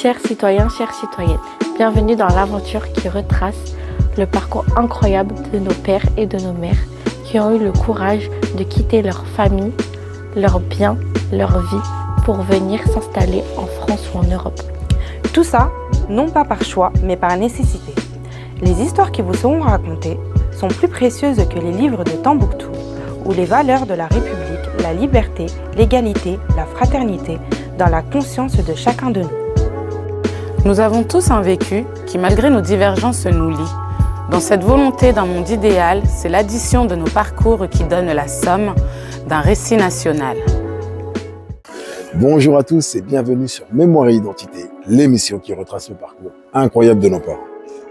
Chers citoyens, chères citoyennes, bienvenue dans l'aventure qui retrace le parcours incroyable de nos pères et de nos mères qui ont eu le courage de quitter leur famille, leurs biens, leur vie pour venir s'installer en France ou en Europe. Tout ça, non pas par choix, mais par nécessité. Les histoires qui vous seront racontées sont plus précieuses que les livres de Tombouctou, où les valeurs de la République, la liberté, l'égalité, la fraternité, dans la conscience de chacun de nous. Nous avons tous un vécu qui, malgré nos divergences, nous lie. Dans cette volonté d'un monde idéal, c'est l'addition de nos parcours qui donne la somme d'un récit national. Bonjour à tous et bienvenue sur Mémoire et Identité, l'émission qui retrace le parcours incroyable de nos parents.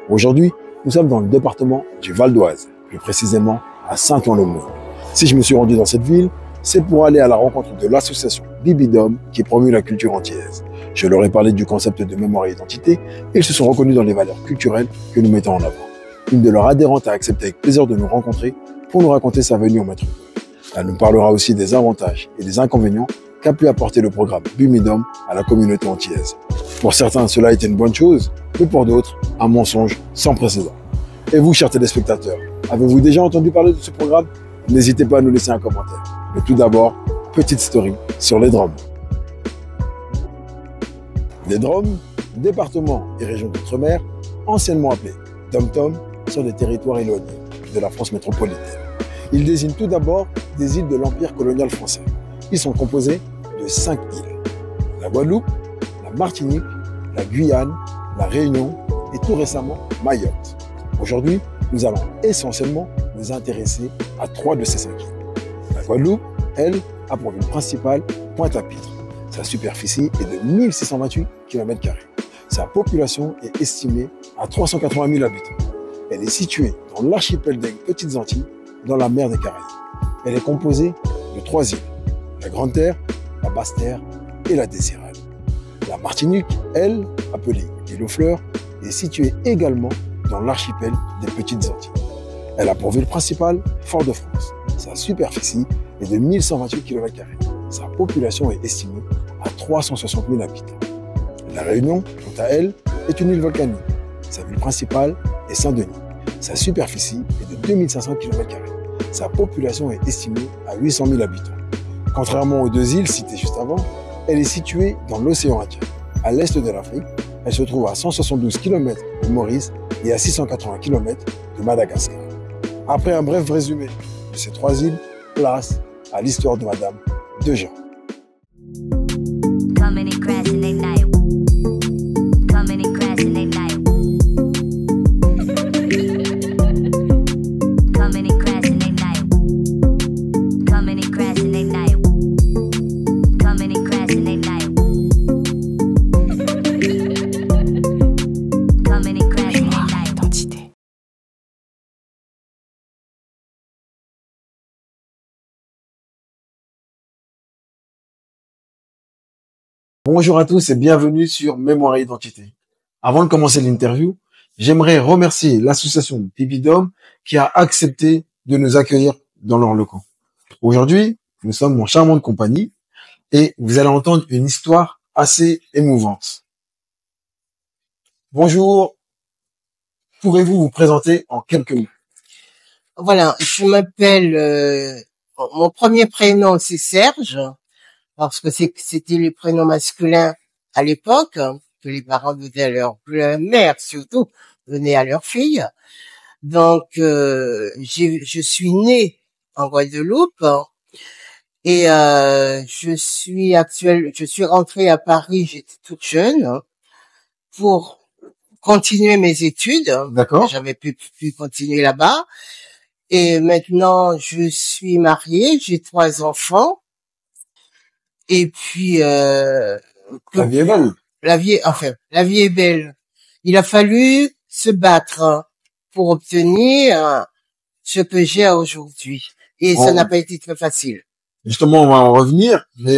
Aujourd'hui, nous sommes dans le département du Val d'Oise, plus précisément à Saint-Ouen-le-Mont. Si je me suis rendu dans cette ville, c'est pour aller à la rencontre de l'association Bibidom qui promue la culture antillaise. Je leur ai parlé du concept de mémoire et identité et ils se sont reconnus dans les valeurs culturelles que nous mettons en avant. Une de leurs adhérentes a accepté avec plaisir de nous rencontrer pour nous raconter sa venue en métropole. Elle nous parlera aussi des avantages et des inconvénients qu'a pu apporter le programme Bibidom à la communauté antillaise. Pour certains, cela a été une bonne chose, mais pour d'autres, un mensonge sans précédent. Et vous, chers téléspectateurs, avez-vous déjà entendu parler de ce programme? N'hésitez pas à nous laisser un commentaire. Mais tout d'abord, petite story sur les Drômes. Les Drômes, départements et régions d'outre-mer, anciennement appelés Dom-Tom, sont des territoires éloignés de la France métropolitaine. Ils désignent tout d'abord des îles de l'Empire colonial français. Ils sont composés de 5 îles. La Guadeloupe, la Martinique, la Guyane, la Réunion et tout récemment Mayotte. Aujourd'hui, nous allons essentiellement nous intéresser à 3 de ces 5 îles. La Guadeloupe, elle, a pour ville principale Pointe-à-Pitre. Sa superficie est de 1628 km². Sa population est estimée à 380 000 habitants. Elle est située dans l'archipel des Petites Antilles, dans la mer des Caraïbes. Elle est composée de 3 îles, la Grande Terre, la Basse Terre et la Désirade. La Martinique, elle, appelée l'île aux Fleurs, est située également dans l'archipel des Petites Antilles. Elle a pour ville principale Fort-de-France. Sa superficie est de 1128 km². Sa population est estimée à 360 000 habitants. La Réunion, quant à elle, est une île volcanique. Sa ville principale est Saint-Denis. Sa superficie est de 2500 km². Sa population est estimée à 800 000 habitants. Contrairement aux 2 îles citées juste avant, elle est située dans l'océan Indien. À l'est de l'Afrique, elle se trouve à 172 km de Maurice et à 680 km de Madagascar. Après un bref résumé de ces 3 îles, place à l'histoire de Madame Dejean. Bonjour à tous et bienvenue sur Mémoire et Identité. Avant de commencer l'interview, j'aimerais remercier l'association Bibidom qui a accepté de nous accueillir dans leurs locaux. Aujourd'hui, nous sommes en charmante compagnie et vous allez entendre une histoire assez émouvante. Bonjour, pourrez-vous vous présenter en quelques mots? Voilà, je m'appelle, mon premier prénom c'est Serge, parce que c'était les prénoms masculins à l'époque, que les parents donnaient à leur mère surtout, donnaient à leur fille. Donc, je suis née en Guadeloupe et je suis rentrée à Paris, j'étais toute jeune, pour continuer mes études. D'accord. J'avais pu continuer là-bas. Et maintenant, je suis mariée, j'ai 3 enfants. Et puis, La vie est belle. la vie est belle. Il a fallu se battre pour obtenir ce que j'ai aujourd'hui. Et ça n'a pas été très facile. Justement, on va en revenir. Mais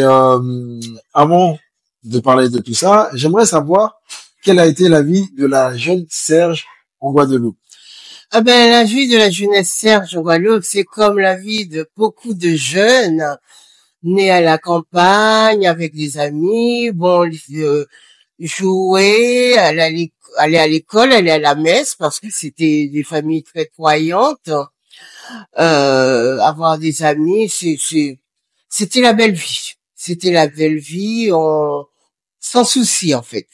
avant de parler de tout ça, j'aimerais savoir quelle a été la vie de la jeune Serge en Guadeloupe. Ah ben, la vie de la jeunesse Serge en Guadeloupe, c'est comme la vie de beaucoup de jeunes nés à la campagne avec des amis. Bon, jouer, aller à l'école, aller à la messe parce que c'était des familles très croyantes, avoir des amis, c'était la belle vie. C'était la belle vie, sans souci en fait.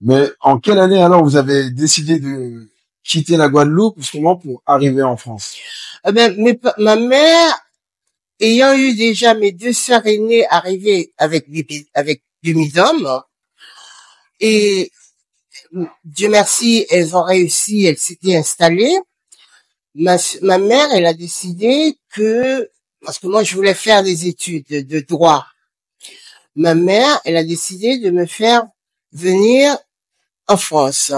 Mais en quelle année alors vous avez décidé de quitter la Guadeloupe justement pour arriver en France? Ma mère, ayant eu déjà mes deux sœurs aînées arrivées avec Bumidum, et Dieu merci, elles ont réussi, elles s'étaient installées. Ma mère, elle a décidé parce que moi je voulais faire des études de droit. Ma mère, elle a décidé de me faire venir en France.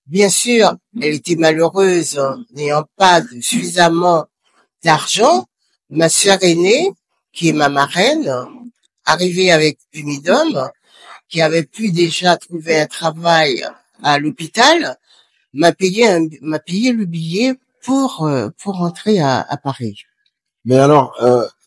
Bien sûr, elle était malheureuse, n'ayant pas suffisamment d'argent. Ma sœur aînée, qui est ma marraine, arrivée avec Umidum, qui avait pu déjà trouver un travail à l'hôpital, m'a payé le billet pour rentrer à Paris. Mais alors,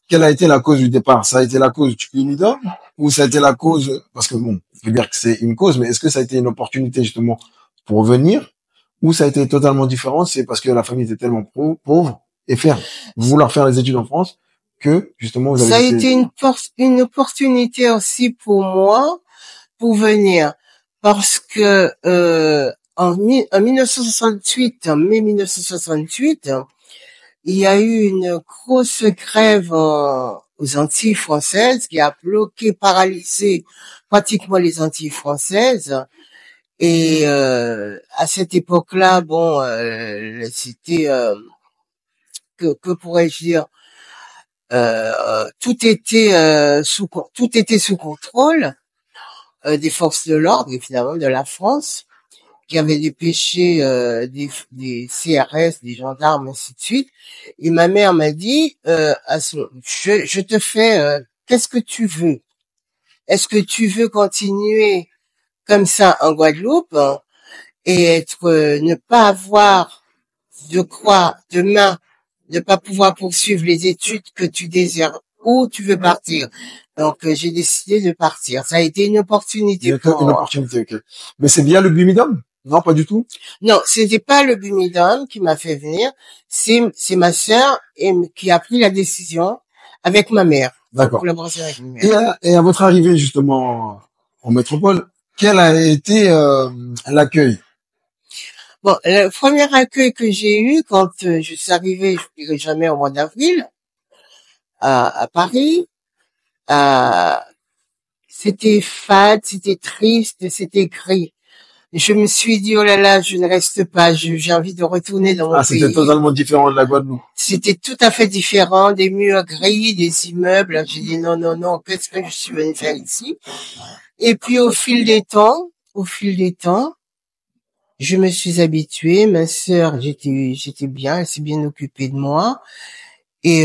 quelle a été la cause du départ? Ça a été la cause du Unidom ou ça a été la cause, parce que bon, je veux dire que c'est une cause, mais est-ce que ça a été une opportunité justement pour venir ou ça a été totalement différent? C'est parce que la famille était tellement pauvre et vouloir faire les études en France que justement vous avez Ça a été une opportunité aussi pour moi pour venir parce que en 1968, en mai 1968, il y a eu une grosse grève aux Antilles françaises qui a bloqué, paralysé pratiquement les Antilles françaises. Et à cette époque-là, bon, c'était que pourrais-je dire, tout était sous contrôle des forces de l'ordre, évidemment, de la France, qui avaient dépêché des CRS, des gendarmes, ainsi de suite. Et ma mère m'a dit, je te fais, qu'est-ce que tu veux? Est-ce que tu veux continuer comme ça en Guadeloupe et ne pas avoir de quoi demain, ne pas pouvoir poursuivre les études que tu désires, ou tu veux partir? Donc j'ai décidé de partir. Ça a été une opportunité une opportunité, ok. Mais c'est bien le Bumidum? Non, pas du tout. Non, c'était pas le Bumidum qui m'a fait venir. C'est ma sœur qui a pris la décision avec ma mère. D'accord. Collaboration avec ma mère. Et à votre arrivée justement en métropole, quel a été l'accueil? Bon, le premier accueil que j'ai eu quand je suis arrivée, je ne dirai jamais au mois d'avril, à Paris, c'était fade, c'était triste, c'était gris. Je me suis dit, oh là là, je ne reste pas, j'ai envie de retourner dans mon pays. C'était totalement différent de la Guadeloupe. C'était tout à fait différent, des murs gris, des immeubles. J'ai dit non, non, non, qu'est-ce que je suis venue faire ici? Et puis au fil des temps, je me suis habituée. Ma sœur, j'étais bien, elle s'est bien occupée de moi. Et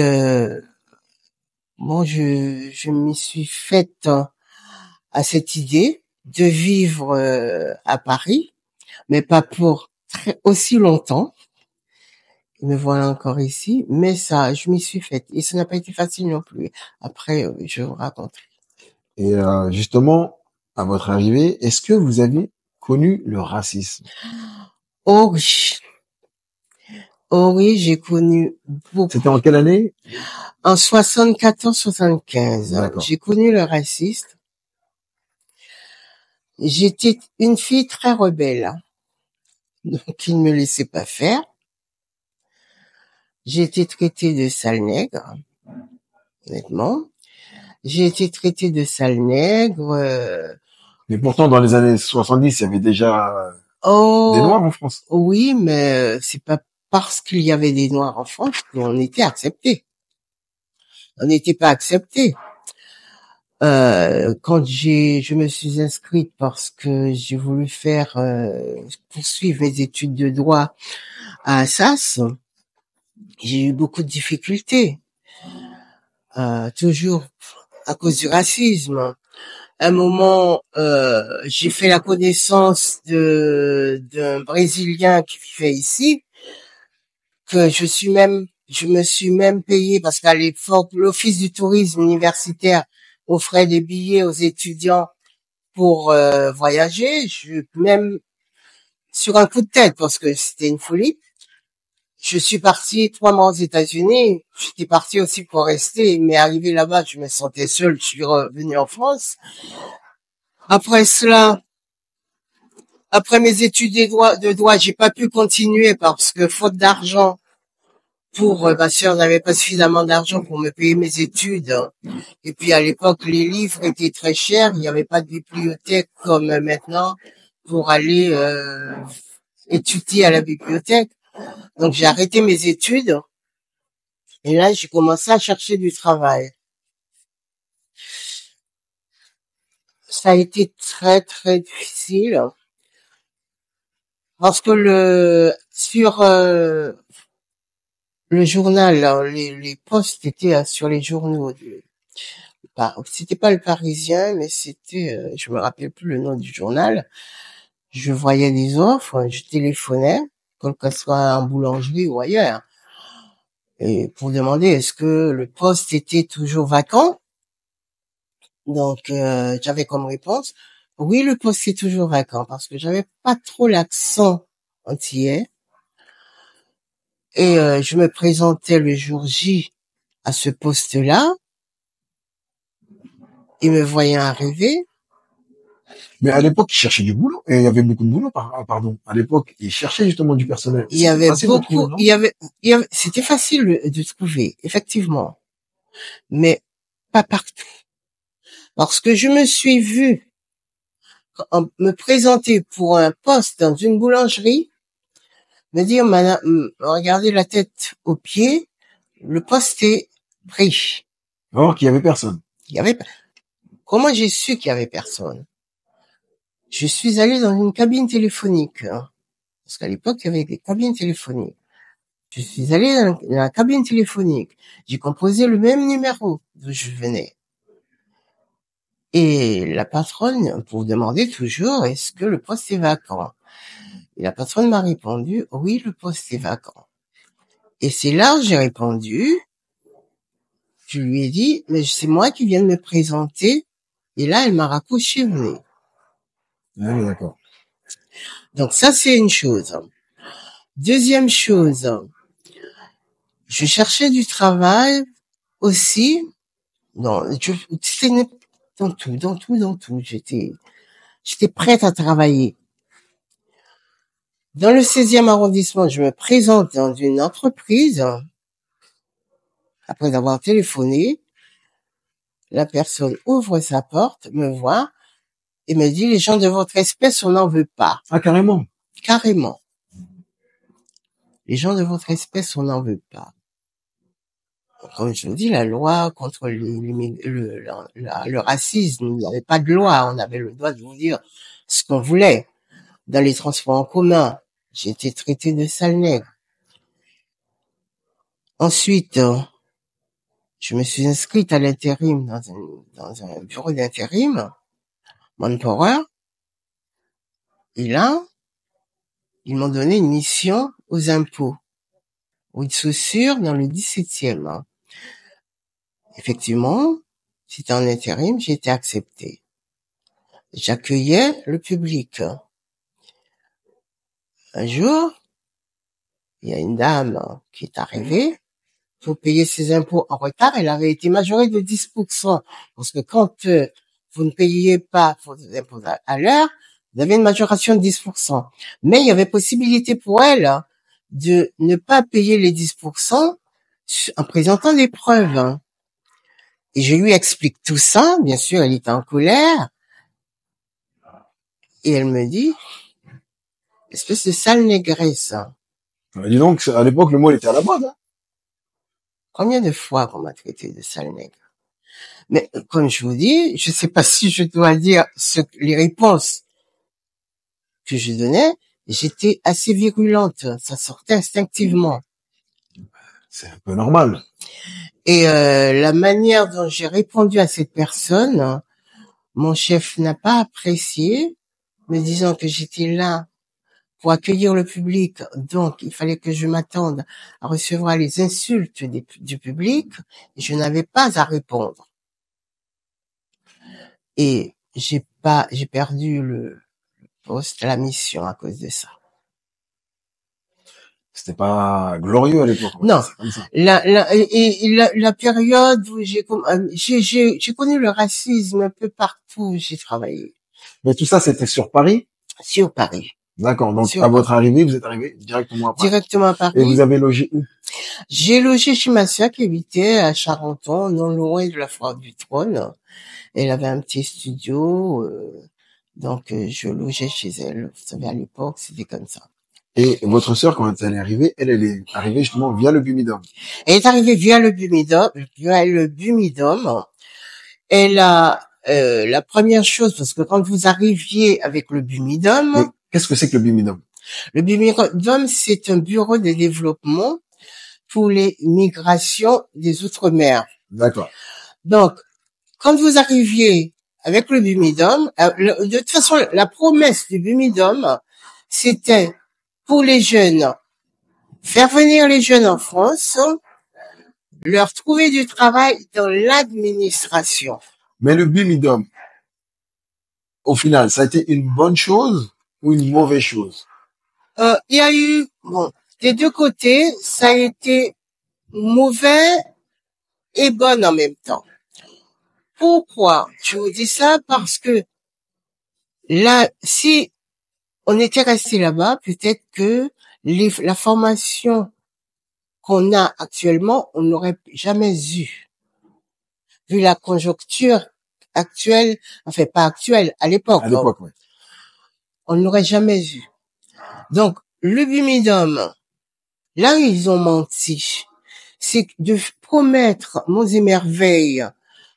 bon, je m'y suis faite à cette idée de vivre à Paris, mais pas pour aussi longtemps. Me voilà encore ici, mais ça, je m'y suis faite. Et ça n'a pas été facile non plus. Après, je vous raconterai. Et justement, à votre arrivée, est-ce que vous avez connu le racisme? Oh oui. Oh oui, j'ai connu beaucoup. C'était en quelle année? En 74-75. J'ai connu le racisme. J'étais une fille très rebelle. Donc, il ne me laissait pas faire. J'ai été traitée de sale nègre. Honnêtement. J'ai été traitée de sale nègre. Mais pourtant, dans les années 70, il y avait déjà des Noirs en France. Oui, mais c'est pas parce qu'il y avait des Noirs en France qu'on était acceptés. On n'était pas acceptés. Quand je me suis inscrite parce que j'ai voulu poursuivre mes études de droit à Assas, j'ai eu beaucoup de difficultés. Toujours à cause du racisme. À un moment, j'ai fait la connaissance d'un Brésilien qui vivait ici, que je me suis même payé parce qu'à l'époque, l'Office du tourisme universitaire offrait des billets aux étudiants pour voyager, même sur un coup de tête, parce que c'était une folie. Je suis partie 3 mois aux États-Unis. J'étais partie aussi pour rester, mais arrivé là-bas, je me sentais seule. Je suis revenue en France. Après cela, après mes études de droit, j'ai pas pu continuer parce que faute d'argent pour ma sœur n'avait pas suffisamment d'argent pour me payer mes études. Et puis à l'époque, les livres étaient très chers. Il n'y avait pas de bibliothèque comme maintenant pour aller étudier à la bibliothèque. Donc j'ai arrêté mes études et là j'ai commencé à chercher du travail. Ça a été très très difficile parce que sur le journal, là, les posts étaient sur les journaux. C'était pas le Parisien, mais c'était, je me rappelle plus le nom du journal. Je voyais des offres, je téléphonais, quel que soit en boulangerie ou ailleurs, et pour demander est-ce que le poste était toujours vacant. Donc j'avais comme réponse oui, le poste est toujours vacant, parce que j'avais pas trop l'accent antillais. Et je me présentais le jour J à ce poste-là. Ils me voyaient arriver. Mais à l'époque, ils cherchaient du boulot. Et il y avait beaucoup de boulot, pardon. À l'époque, ils cherchaient justement du personnel. Il y avait beaucoup, trouver, il y avait, c'était facile de trouver, effectivement. Mais pas partout. Parce que je me suis vue me présenter pour un poste dans une boulangerie, me dire, madame, regardez la tête aux pieds, le poste est pris. Alors qu'il y avait personne. Comment j'ai su qu'il y avait personne? Je suis allée dans une cabine téléphonique, hein, parce qu'à l'époque, il y avait des cabines téléphoniques. Je suis allée dans la cabine téléphonique. J'ai composé le même numéro d'où je venais. Et la patronne, pour demander toujours, est-ce que le poste est vacant? Et la patronne m'a répondu, oui, le poste est vacant. Et c'est là où j'ai répondu, je lui ai dit, mais c'est moi qui viens de me présenter. Et là, elle m'a raccroché le nez. Ah oui, d'accord. Donc ça, c'est une chose. Deuxième chose, je cherchais du travail aussi. Dans tout. J'étais prête à travailler. Dans le 16e arrondissement, je me présente dans une entreprise. Après avoir téléphoné, la personne ouvre sa porte, me voit et me dit, les gens de votre espèce, on n'en veut pas. Ah, carrément. Carrément. Les gens de votre espèce, on n'en veut pas. Comme je vous dis, la loi contre le racisme, il n'y avait pas de loi. On avait le droit de vous dire ce qu'on voulait. Dans les transports en commun, j'ai été traitée de sale nègre. Ensuite, je me suis inscrite à l'intérim dans un bureau d'intérim, Manpower. Et là, ils m'ont donné une mission aux impôts, aux chaussures dans le 17e. Hein. Effectivement, c'était en intérim, j'ai été acceptée. J'accueillais le public. Un jour, il y a une dame qui est arrivée pour payer ses impôts en retard. Elle avait été majorée de 10%. Parce que quand vous ne payez pas vos impôts à l'heure, vous avez une majoration de 10%. Mais il y avait possibilité pour elle de ne pas payer les 10% en présentant des preuves. Hein. Et je lui explique tout ça. Bien sûr, elle était en colère. Et elle me dit, espèce de sale négresse. Dis donc, à l'époque, le mot, il était à la mode. Hein. Combien de fois qu'on m'a traité de sale nègre? Mais comme je vous dis, je sais pas si je dois dire les réponses que je donnais. J'étais assez virulente, ça sortait instinctivement. C'est un peu normal. Et la manière dont j'ai répondu à cette personne, mon chef n'a pas apprécié, me disant que j'étais là pour accueillir le public, donc il fallait que je m'attende à recevoir les insultes du public, et je n'avais pas à répondre. Et j'ai perdu le poste, la mission à cause de ça. C'était pas glorieux à l'époque. Non. C'est comme ça. La période où j'ai connu le racisme un peu partout où j'ai travaillé. Mais tout ça, c'était sur Paris? Sur Paris. D'accord. Donc, Sur à votre arrivée, vous êtes arrivé directement à Paris. Directement à Paris. Et vous avez logé où? J'ai logé chez ma sœur qui habitait à Charenton, non loin de la Foire du Trône. Elle avait un petit studio, donc je logeais chez elle. Vous savez, à l'époque, c'était comme ça. Et votre sœur, quand elle est arrivée, elle est arrivée justement via le Bumidum. Elle est arrivée via le Bumidum. Elle a la première chose, parce que quand vous arriviez avec le Bumidum... Mais qu'est-ce que c'est que le Bumidum? Le Bumidum, c'est un bureau de développement pour les migrations des Outre-mer. D'accord. Donc, quand vous arriviez avec le Bumidum, de toute façon, la promesse du Bumidum, c'était pour les jeunes, faire venir les jeunes en France, leur trouver du travail dans l'administration. Mais le Bumidum, au final, ça a été une bonne chose ou une mauvaise chose? Il y a eu, bon, des deux côtés, ça a été mauvais et bon en même temps. Pourquoi je vous dis ça? Parce que là, si on était resté là-bas, peut-être que la formation qu'on a actuellement, on n'aurait jamais eu. Vu la conjoncture actuelle, enfin pas actuelle, à l'époque. À l'époque, oui. On n'aurait jamais eu. Donc, le Bumidum, là où ils ont menti, c'est de promettre monts et merveilles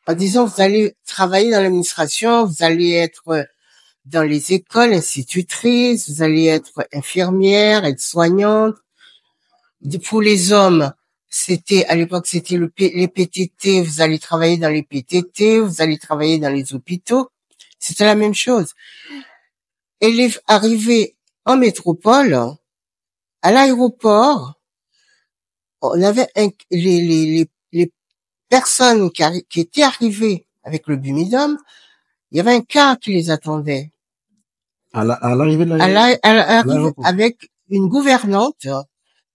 en disant vous allez travailler dans l'administration, vous allez être dans les écoles institutrices, vous allez être infirmière, aide-soignante. Pour les hommes, à l'époque, c'était les PTT, vous allez travailler dans les PTT, vous allez travailler dans les hôpitaux. C'était la même chose. Elle est arrivée en métropole, à l'aéroport, on avait les personnes qui étaient arrivées avec le Bumidum, il y avait un car qui les attendait. À l'arrivée de l'aéroport. Avec une gouvernante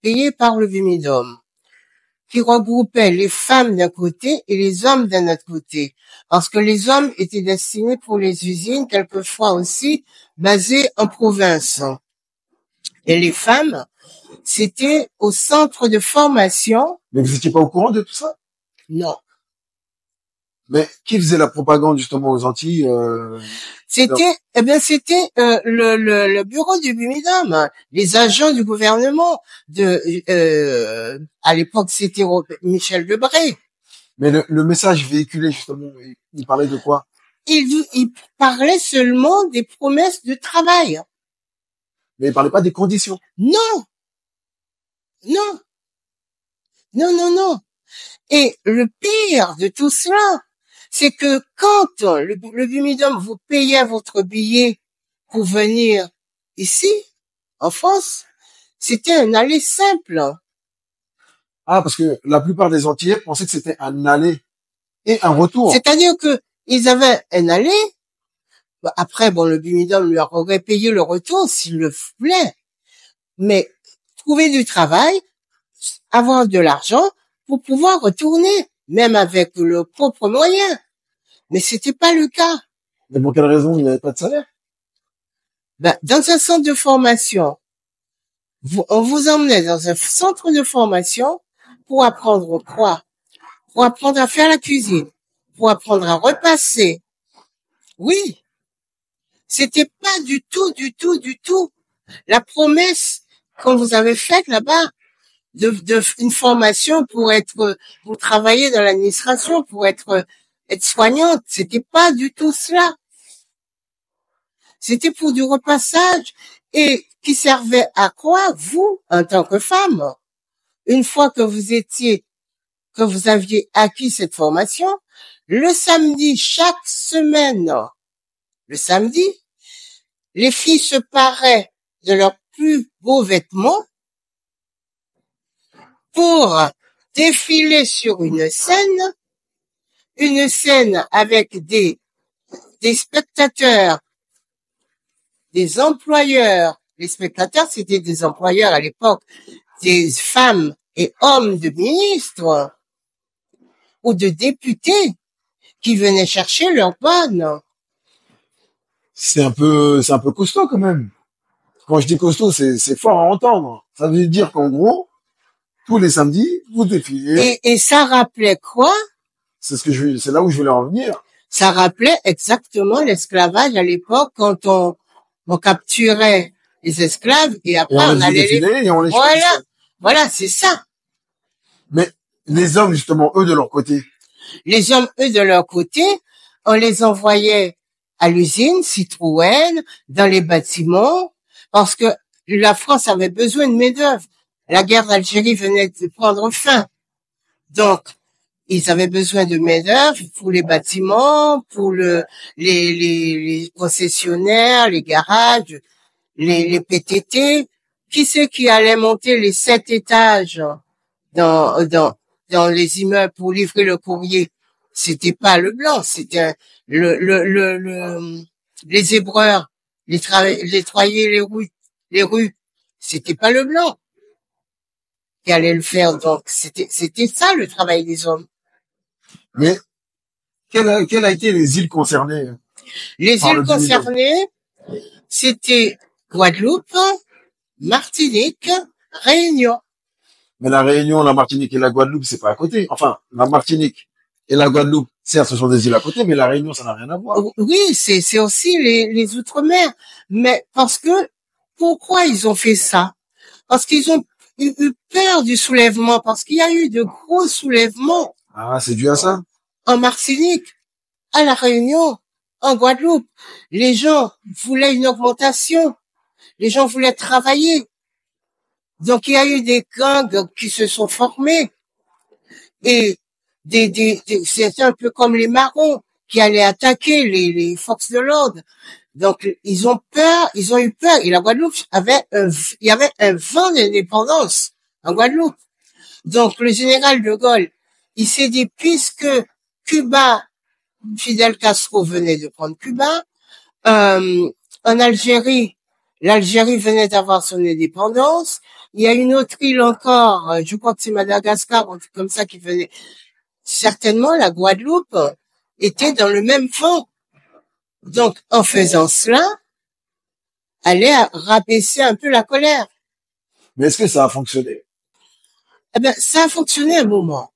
payée par le Bumidum, qui regroupait les femmes d'un côté et les hommes d'un autre côté. Parce que les hommes étaient destinés pour les usines, quelquefois aussi basées en province. Et les femmes, c'était au centre de formation. Mais vous n'étiez pas au courant de tout ça? Non. Mais qui faisait la propagande justement aux Antilles? C'était le bureau du Bumidum, les agents du gouvernement à l'époque c'était Michel Debré. Mais le message véhiculé justement, il parlait de quoi? Il parlait seulement des promesses de travail. Mais il parlait pas des conditions. Non. Non. Non, non, non. Et le pire de tout cela, c'est que quand le Bumidum vous payait votre billet pour venir ici, en France, c'était un aller simple. Ah, parce que la plupart des Antillais pensaient que c'était un aller et un retour. C'est-à-dire que ils avaient un aller. Après, bon, le Bumidum leur aurait payé le retour s'il le voulait. Mais trouver du travail, avoir de l'argent pour pouvoir retourner, même avec leurs propres moyens. Mais c'était pas le cas. Mais pour quelle raison il n'y avait pas de salaire? Dans un centre de formation, on vous emmenait dans un centre de formation pour apprendre quoi? Pour apprendre à faire la cuisine, pour apprendre à repasser. Oui. C'était pas du tout la promesse qu'on vous avait faite là-bas de une formation pour travailler dans l'administration, pour être soignante. C'était pas du tout cela. C'était pour du repassage et qui servait à quoi, vous, en tant que femme? Une fois que vous aviez acquis cette formation, le samedi, chaque semaine, le samedi, les filles se paraient de leurs plus beaux vêtements pour défiler sur une scène avec des des spectateurs, des employeurs. Les spectateurs, c'était des employeurs à l'époque, des femmes et hommes de ministres ou de députés qui venaient chercher leur bonne. C'est un peu costaud quand même. Quand je dis costaud, c'est fort à entendre. Ça veut dire qu'en gros, tous les samedis, vous défilez. Et ça rappelait quoi? C'est là où je voulais en venir. Ça rappelait exactement l'esclavage à l'époque quand on capturait les esclaves et après on allait défiler et on les voilà. Voilà, c'est ça. Mais les hommes, justement, eux, de leur côté. Les hommes, eux, de leur côté, on les envoyait à l'usine Citroën, dans les bâtiments, parce que la France avait besoin de main-d'œuvre. La guerre d'Algérie venait de prendre fin. Donc, ils avaient besoin de main-d'œuvre pour les bâtiments, pour les concessionnaires, les garages, les PTT. Qui c'est qui allait monter les 7 étages dans les immeubles pour livrer le courrier? C'était pas le blanc, c'était les hébreurs, les travailler les rues. C'était pas le blanc qui allait le faire. Donc, c'était ça le travail des hommes. Mais, quelle a été les îles concernées? Les îles concernées, c'était Guadeloupe, Martinique, Réunion. Mais la Réunion, la Martinique et la Guadeloupe, c'est pas à côté. Enfin, la Martinique et la Guadeloupe, certes, ce sont des îles à côté, mais la Réunion, ça n'a rien à voir. Oui, c'est aussi les Outre-mer. Mais parce que, pourquoi ils ont fait ça? Parce qu'ils ont eu peur du soulèvement, parce qu'il y a eu de gros soulèvements. Ah, c'est dû à ça? En Martinique, à la Réunion, en Guadeloupe. Les gens voulaient une augmentation. Les gens voulaient travailler. Donc, il y a eu des gangs qui se sont formés. Et c'est un peu comme les marrons qui allaient attaquer les forces de l'ordre. Donc, ils ont eu peur. Et la Guadeloupe il y avait un vent d'indépendance en Guadeloupe. Donc, le général de Gaulle, il s'est dit, puisque Cuba, Fidel Castro venait de prendre Cuba, en Algérie, l'Algérie venait d'avoir son indépendance. Il y a une autre île encore, je crois que c'est Madagascar, un truc comme ça qui venait. Certainement, la Guadeloupe était dans le même fond. Donc, en faisant cela, allait rabaisser un peu la colère. Mais est-ce que ça a fonctionné? Eh ben, ça a fonctionné un moment,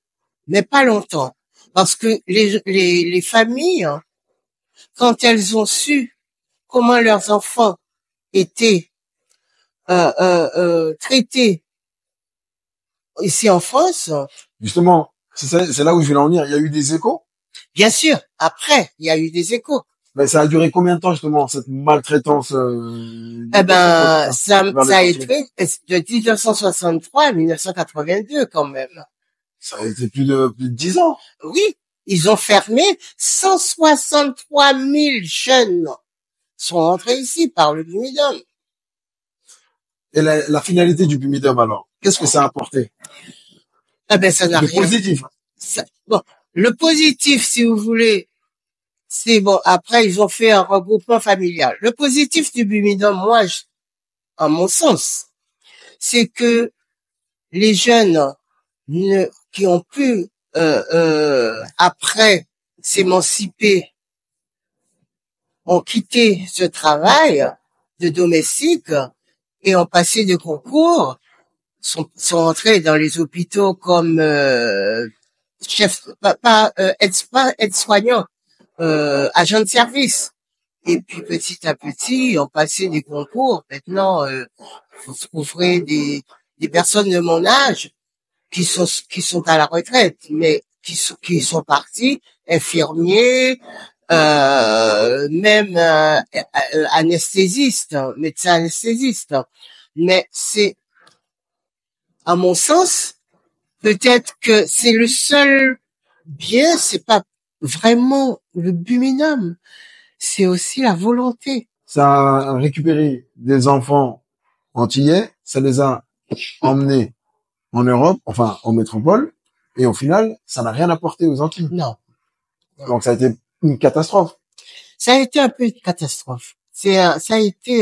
mais pas longtemps. Parce que les familles, quand elles ont su comment leurs enfants étaient traités ici en France. Justement, c'est là où je vais en venir. Il y a eu des échos? Bien sûr, après, il y a eu des échos. Mais ça a duré combien de temps, justement, cette maltraitance Eh ben, ça a été de 1963 à 1982 quand même. Ça a été plus de 10 ans. Oui, ils ont fermé 163 000 jeunes sont rentrés ici par le Bumidum. Et la finalité du Bumidum, alors, qu'est-ce que ça a apporté? Eh ben, ça n'a rien. Le positif. Bon, le positif, si vous voulez, c'est bon. Après, ils ont fait un regroupement familial. Le positif du Bumidum, moi, en mon sens, c'est que les jeunes qui ont pu après s'émanciper ont quitté ce travail de domestique et ont passé des concours, sont entrés dans les hôpitaux comme aide-soignant, agent de service. Et puis petit à petit, ont passé des concours. Maintenant, vous trouverez des personnes de mon âge qui sont à la retraite, mais qui sont partis, infirmiers, même anesthésistes, médecins anesthésistes. Mais c'est, à mon sens, peut-être que c'est le seul bien, c'est pas vraiment le Bumidum, c'est aussi la volonté. Ça a récupéré des enfants antillais, ça les a emmenés en Europe, enfin en métropole, et au final, ça n'a rien apporté aux Antilles. Non. Donc ça a été une catastrophe. Ça a été un peu une catastrophe. Ça a été,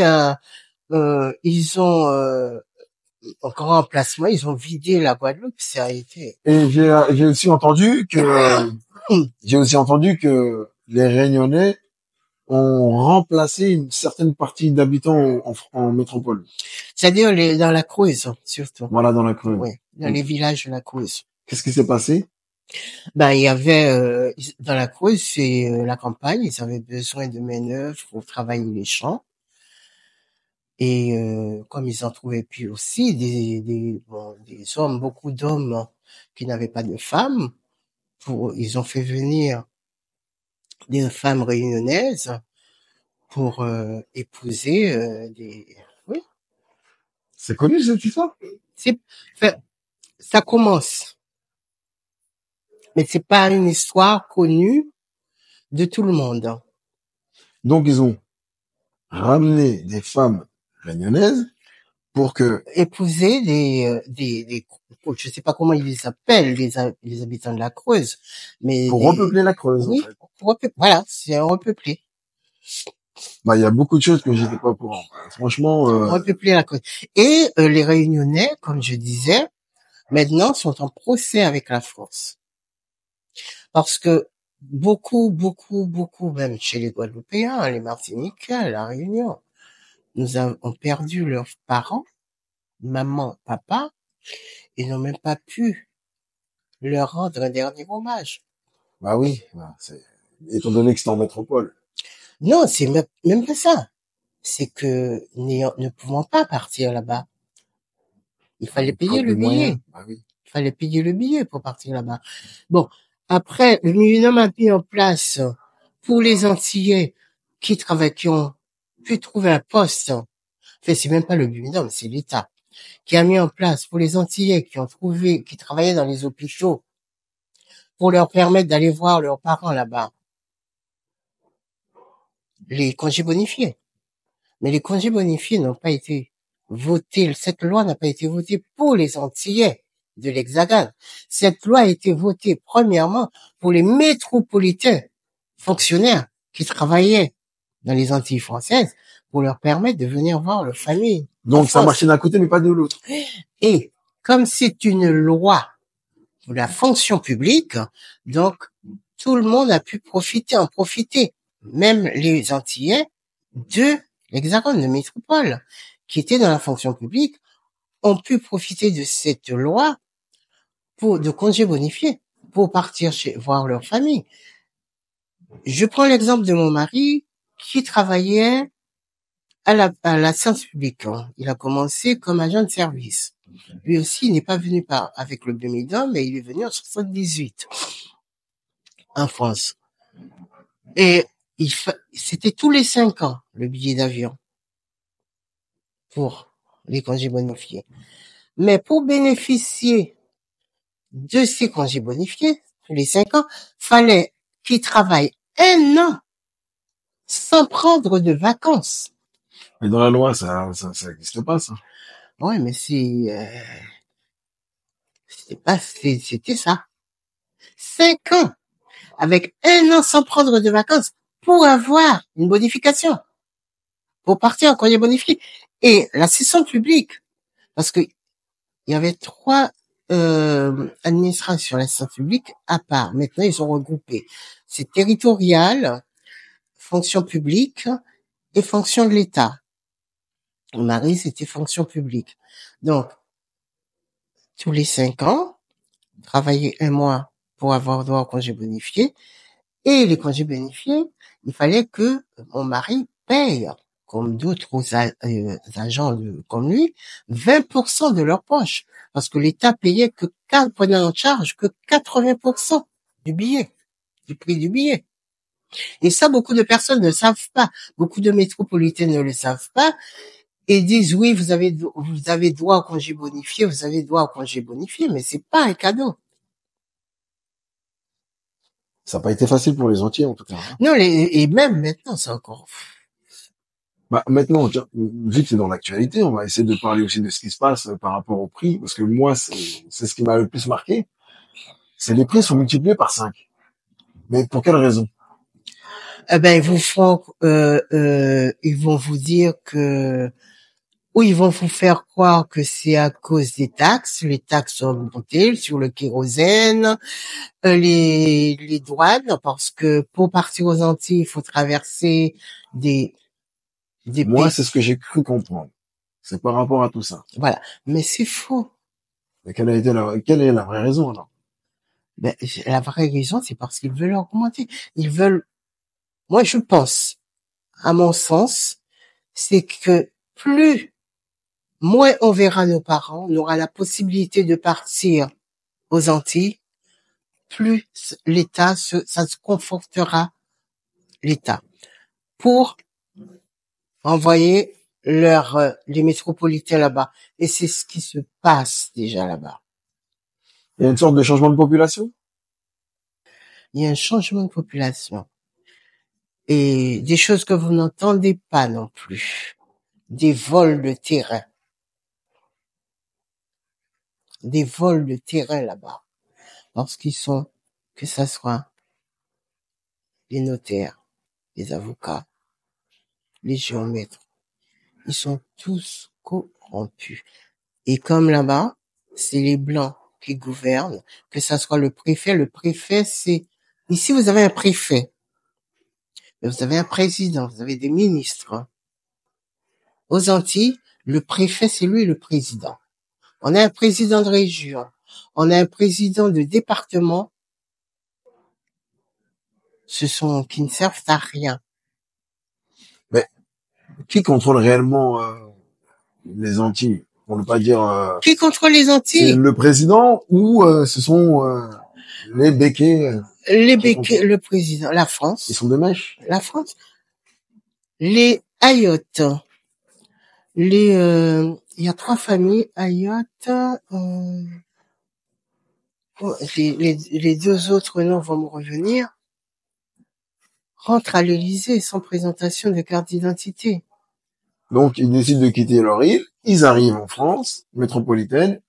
ils ont en grand emplacement, ils ont vidé la Guadeloupe. Ça a été. Et j'ai aussi entendu que les Réunionnais ont remplacé une certaine partie d'habitants en métropole. C'est-à-dire dans la Creuse, surtout. Voilà, dans la Creuse. Oui, dans les villages de la Creuse. Qu'est-ce qui s'est passé? Il y avait dans la Creuse, c'est la campagne. Ils avaient besoin de main-d'œuvre pour travailler les champs. Et comme ils en trouvaient plus aussi des hommes, beaucoup d'hommes qui n'avaient pas de femmes, ils ont fait venir des femmes réunionnaises pour épouser des. Oui, C'est connu cette histoire? enfin, ça commence, mais c'est pas une histoire connue de tout le monde. Donc ils ont ramené des femmes réunionnaises pour que épouser je sais pas comment ils les appellent, les habitants de la Creuse, mais pour repeupler la Creuse. oui, En fait. voilà, c'est un repeuplé. Il y a beaucoup de choses que j'étais pas au courant. Franchement, Repeupler la Creuse. Et les Réunionnais, comme je disais, maintenant sont en procès avec la France. Parce que beaucoup, même chez les Guadeloupéens, les Martiniquais, la Réunion, nous avons perdu leurs parents, maman, papa, et n'ont même pas pu leur rendre un dernier hommage. bah oui, étant donné que c'était en métropole. Non, c'est même pas ça. C'est que ne pouvant pas partir là-bas, il fallait payer le billet. Bah oui. Il fallait payer le billet pour partir là-bas. Bon, après, le Minimum a mis en place pour les Antillais qui ont pu trouver un poste. Enfin, c'est même pas le Minimum, c'est l'État qui a mis en place pour les Antillais qui travaillaient dans les hôpitaux pour leur permettre d'aller voir leurs parents là-bas. Les congés bonifiés. Mais les congés bonifiés n'ont pas été votés. Cette loi n'a pas été votée pour les Antillais de l'Hexagone. Cette loi a été votée premièrement pour les métropolitains fonctionnaires qui travaillaient dans les Antilles françaises pour leur permettre de venir voir leur famille. Donc ça marchait d'un côté mais pas de l'autre. Et comme c'est une loi pour la fonction publique, donc tout le monde a pu en profiter. Même les Antillais de l'Hexagone, de métropole, qui étaient dans la fonction publique, ont pu profiter de cette loi de congés bonifiés pour partir voir leur famille. Je prends l'exemple de mon mari qui travaillait à la science publique. Il a commencé comme agent de service. Lui aussi, il n'est pas venu avec le Bémédon, mais il est venu en 78 en France. Et c'était tous les 5 ans le billet d'avion pour les congés bonifiés. Mais pour bénéficier de ces congés bonifiés, tous les 5 ans, fallait qu'il travaille 1 an sans prendre de vacances. Mais dans la loi, ça n'existe pas, ça. Ouais, mais c'était ça. 5 ans. Avec 1 an sans prendre de vacances pour avoir une bonification. Pour partir en congé bonifié. Et la session publique, parce que il y avait 3 administrations, la session publique à part. Maintenant, ils sont regroupés. C'est territorial, fonction publique et fonction de l'État. Mon mari, c'était fonction publique. Donc, tous les 5 ans, travailler 1 mois pour avoir droit au congé bonifié. Et les congés bonifiés, il fallait que mon mari paye, comme d'autres agents comme lui, 20% de leur poche. Parce que l'État prenait en charge que 80% du billet, du prix du billet. Et ça, beaucoup de personnes ne savent pas. Beaucoup de métropolitains ne le savent pas. Et disent, oui, vous avez droit au congé bonifié, mais c'est pas un cadeau. Ça n'a pas été facile pour les Antillais, en tout cas. Non, et même maintenant, c'est encore. Maintenant, vu que c'est dans l'actualité, on va essayer de parler aussi de ce qui se passe par rapport au prix, parce que moi, c'est ce qui m'a le plus marqué. C'est les prix sont multipliés par 5. Mais pour quelle raison? Eh ben, ils vont vous dire que, ou ils vont vous faire croire que c'est à cause des taxes. Les taxes ont augmenté sur le kérosène, les douanes, parce que pour partir aux Antilles, il faut traverser des Moi, pays. c'est ce que j'ai cru comprendre. C'est par rapport à tout ça. Voilà. Mais c'est faux. Mais quelle est la vraie raison, alors? Ben, la vraie raison, c'est parce qu'ils veulent augmenter. Ils veulent, moi, je pense, à mon sens, c'est que moins on verra nos parents, on aura la possibilité de partir aux Antilles, plus ça se confortera l'État pour envoyer les métropolitains là-bas. Et c'est ce qui se passe déjà là-bas. Il y a une sorte de changement de population? Il y a un changement de population. Et des choses que vous n'entendez pas non plus. Des vols de terrain. Des vols de terrain là-bas. Lorsqu'ils sont, que ça soit les notaires, les avocats, les géomètres, ils sont tous corrompus. Et comme là-bas, c'est les Blancs qui gouvernent, que ça soit le préfet c'est, ici vous avez un préfet, vous avez un président, vous avez des ministres. Aux Antilles, le préfet c'est lui le président. On a un président de région, on a un président de département, qui ne servent à rien. Mais qui contrôle réellement les Antilles? Pour ne pas dire... Qui contrôle les Antilles? C'est le président ou ce sont les béquets? Les béquets, le président, la France. Ils sont de mèche? La France. Les Ayottes. Il y a 3 familles, Ayotte, les 2 autres noms vont me revenir, rentrent à l'Élysée sans présentation de carte d'identité. Donc, ils décident de quitter leur île, ils arrivent en France métropolitaine,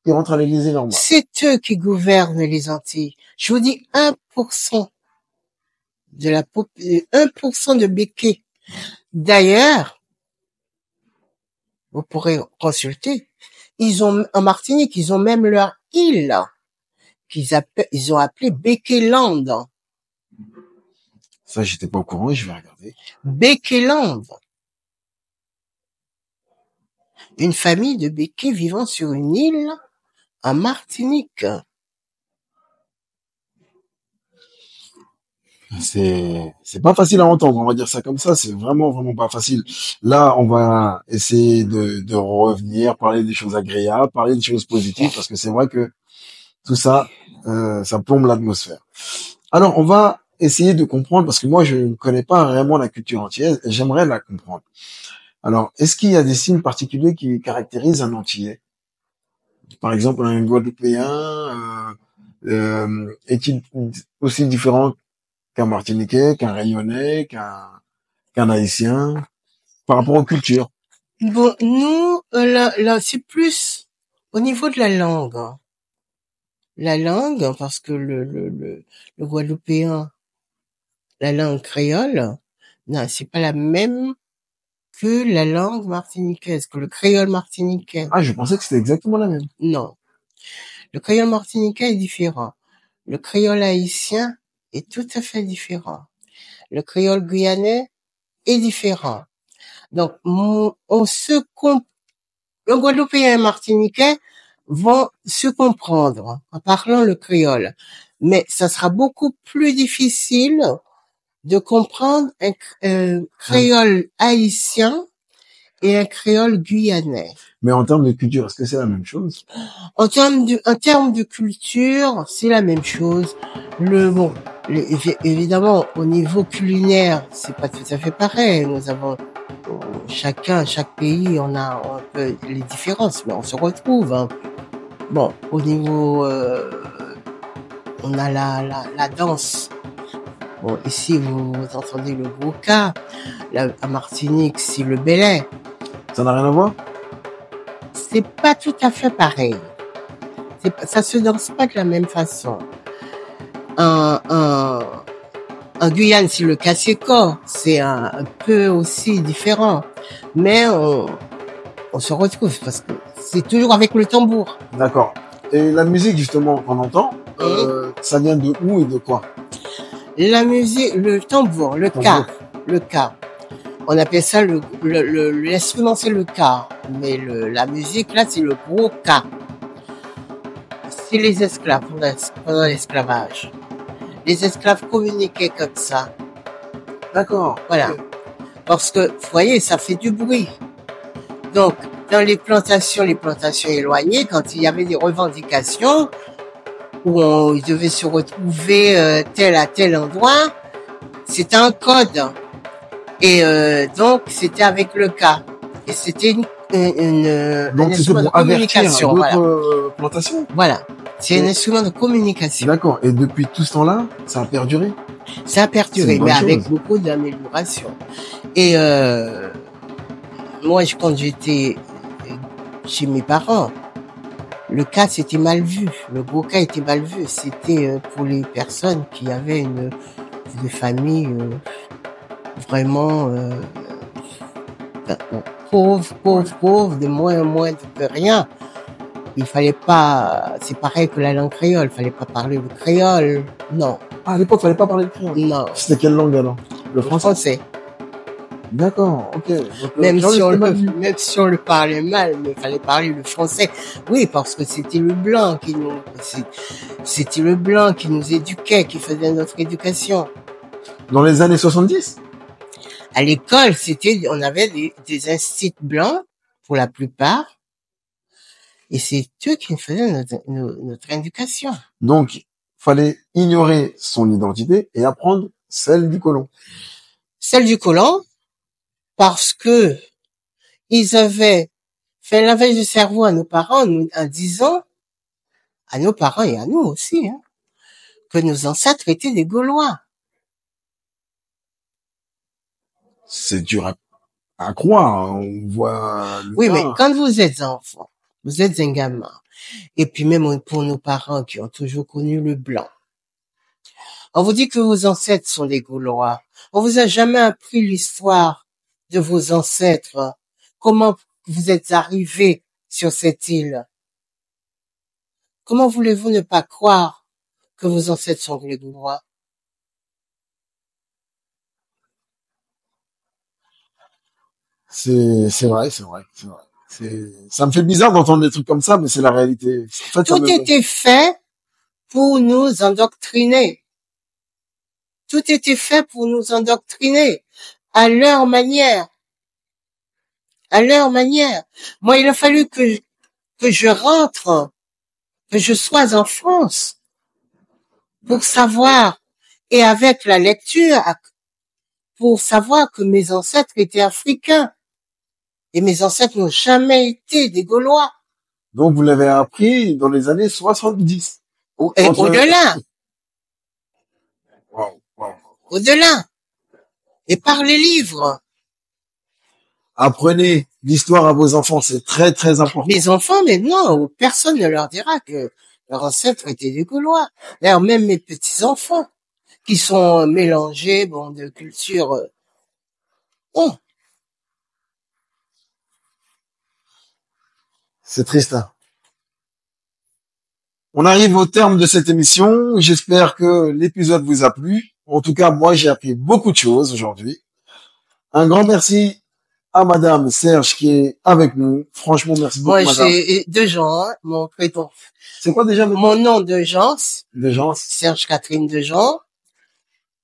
ils rentrent à l'Élysée normal. C'est eux qui gouvernent les Antilles. Je vous dis 1% de 1% de béquets. D'ailleurs, vous pourrez consulter. En Martinique, ils ont même leur île ils ont appelé Békéland. Ça, j'étais pas au courant, je vais regarder. Békéland. Une famille de béquets vivant sur une île en Martinique. C'est pas facile à entendre, on va dire ça comme ça, c'est vraiment pas facile. Là, on va essayer de revenir, parler des choses agréables, parler des choses positives, parce que c'est vrai que tout ça, ça plombe l'atmosphère. Alors, on va essayer de comprendre, parce que moi, je ne connais pas vraiment la culture antillaise, et j'aimerais la comprendre. Alors, est-ce qu'il y a des signes particuliers qui caractérisent un Antillais? Par exemple, un Guadeloupéen, est-il aussi différent qu'un Martiniquais, qu'un Réunionnais, qu'un Haïtien, par rapport aux cultures? Bon, nous, là, c'est plus au niveau de la langue. La langue, parce que le Guadeloupéen, la langue créole, non, c'est pas la même que la langue martiniquaise, que le créole martiniquais. Ah, je pensais que c'était exactement la même. Non. Le créole martiniquais est différent. Le créole haïtien est tout à fait différent. Le créole guyanais est différent. Donc, le Guadeloupéen et le Martiniquais vont se comprendre en parlant le créole. Mais ça sera beaucoup plus difficile de comprendre un créole haïtien et un créole guyanais. Mais en termes de culture, est-ce que c'est la même chose? En termes de culture, c'est la même chose. Évidemment, au niveau culinaire, c'est pas tout à fait pareil. Nous avons chaque pays, on a un peu les différences, mais on se retrouve. Hein. Bon, au niveau, on a la danse. Bon, ici, vous entendez le gouka. À Martinique, c'est le belay. Ça n'a rien à voir? C'est pas tout à fait pareil. Ça se danse pas de la même façon. En En Guyane, c'est le cassier-corps. C'est un peu aussi différent. Mais on se retrouve parce que c'est toujours avec le tambour. D'accord. Et la musique, justement, qu'on entend, ça vient de où et de quoi? La musique, le tambour, le quart, le quart. On appelle ça l'instrument, c'est le quart. Mais la musique, là, c'est le gros quart. C'est les esclaves pendant l'esclavage. Les esclaves communiquaient comme ça. D'accord. Voilà. Parce que, vous voyez, ça fait du bruit. Donc, dans les plantations éloignées, quand il y avait des revendications, où ils devaient se retrouver tel à tel endroit, c'était un code. Et donc, c'était avec le cas. Et c'était Donc, un c'était instrument de pour avertir communication. d'autres Voilà. plantations? Voilà. C'est un instrument de communication. D'accord. Et depuis tout ce temps-là, ça a perduré? Ça a perduré, mais chose. avec beaucoup d'améliorations. Et moi, quand j'étais chez mes parents, le cas c'était mal vu. Le gros cas était mal vu. C'était pour les personnes qui avaient des familles vraiment pauvres, de moins de rien. Il fallait pas, c'est pareil que la langue créole, il fallait pas parler le créole, non. Ah, à l'époque, il fallait pas parler de créole? Non. C'était quelle langue alors? Le français? D'accord, ok. Donc, même si on le parlait mal, mais il fallait parler le français. Oui, parce que c'était le blanc c'était le blanc qui nous éduquait, qui faisait notre éducation. Dans les années 70? À l'école, on avait des instituts blancs, pour la plupart, et c'est eux qui faisaient notre éducation. Donc, fallait ignorer son identité et apprendre celle du colon. Celle du colon, parce que ils avaient fait un lavage de cerveau à nos parents en disant, à nos parents et à nous aussi, hein, que nos ancêtres étaient des Gaulois. C'est dur à croire. On voit. Oui, mais quand vous êtes enfant, vous êtes un gamin, et puis même pour nos parents qui ont toujours connu le blanc, on vous dit que vos ancêtres sont des Gaulois. On vous a jamais appris l'histoire de vos ancêtres. Comment vous êtes arrivés sur cette île? Comment voulez-vous ne pas croire que vos ancêtres sont des Gaulois? C'est vrai. Ça me fait bizarre d'entendre des trucs comme ça, mais c'est la réalité. En fait, Tout était fait pour nous endoctriner. Tout était fait pour nous endoctriner à leur manière. À leur manière. Moi, il a fallu que je rentre, que je sois en France pour savoir, et avec la lecture, pour savoir que mes ancêtres étaient africains. Et mes ancêtres n'ont jamais été des Gaulois. Donc, vous l'avez appris dans les années 70. Et au-delà. Wow. Au-delà. Et par les livres. Apprenez l'histoire à vos enfants, c'est très, très important. Mes enfants, maintenant, personne ne leur dira que leurs ancêtres étaient des Gaulois. D'ailleurs, même mes petits-enfants, qui sont mélangés, de culture, C'est triste, hein. On arrive au terme de cette émission. J'espère que l'épisode vous a plu. En tout cas, moi, j'ai appris beaucoup de choses aujourd'hui. Un grand merci à Madame Serge qui est avec nous. Franchement, merci beaucoup, moi, Madame. j'ai Dejean, hein, mon prénom. C'est quoi déjà mon nom Dejean? Dejean. Serge Catherine Dejean.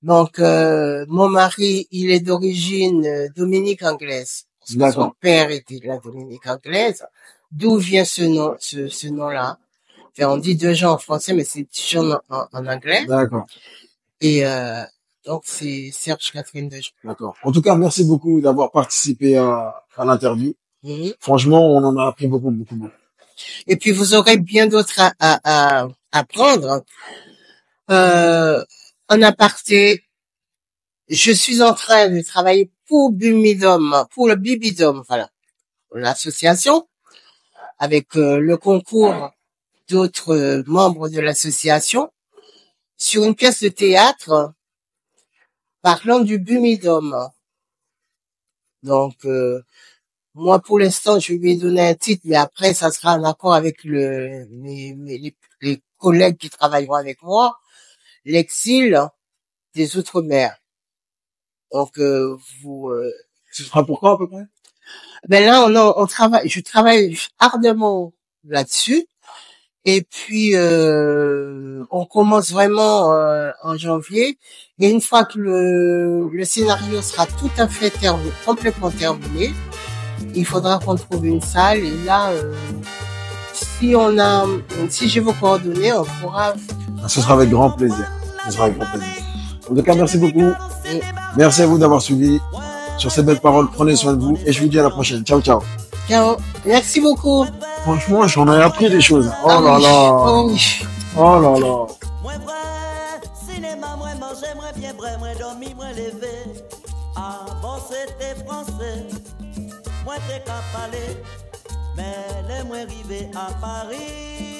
Donc, mon mari, il est d'origine Dominique anglaise. Son père était de la Dominique anglaise. D'où vient ce nom-là? Enfin, on dit Dejean en français, mais c'est Dejean en anglais. D'accord. Et donc, c'est Serge Catherine Dejean. D'accord. En tout cas, merci beaucoup d'avoir participé à l'interview. Franchement, on en a appris beaucoup. Et puis, vous aurez bien d'autres à apprendre. En aparté, je suis en train de travailler pour le Bibidom, voilà, l'association, avec le concours d'autres membres de l'association, sur une pièce de théâtre parlant du Bumidum. Donc, moi, pour l'instant, je lui ai donné un titre, mais après, ça sera en accord avec les collègues qui travailleront avec moi. L'exil des Outre-mer. Donc, Ce sera pour quand à peu près? ben là, je travaille ardemment là-dessus. Et puis, on commence vraiment en janvier. Et une fois que le scénario sera tout à fait complètement terminé, il faudra qu'on trouve une salle. Et là, si j'ai vos coordonnées, on pourra. Ce sera avec grand plaisir. Ce sera avec grand plaisir. En tout cas, merci beaucoup. Merci à vous d'avoir suivi. Sur ces belles paroles, prenez soin de vous et je vous dis à la prochaine. Ciao, ciao. Ciao. Merci beaucoup. Franchement, j'en ai appris des choses. Oh Ah là oui. là. Oh oui. Oh là là. Moi vrai, cinéma, moi manger, moi bien vrai, moi dormir, moi lever. Avant c'était français, moi t'es qu'à parler, mais les moi arrivé à Paris.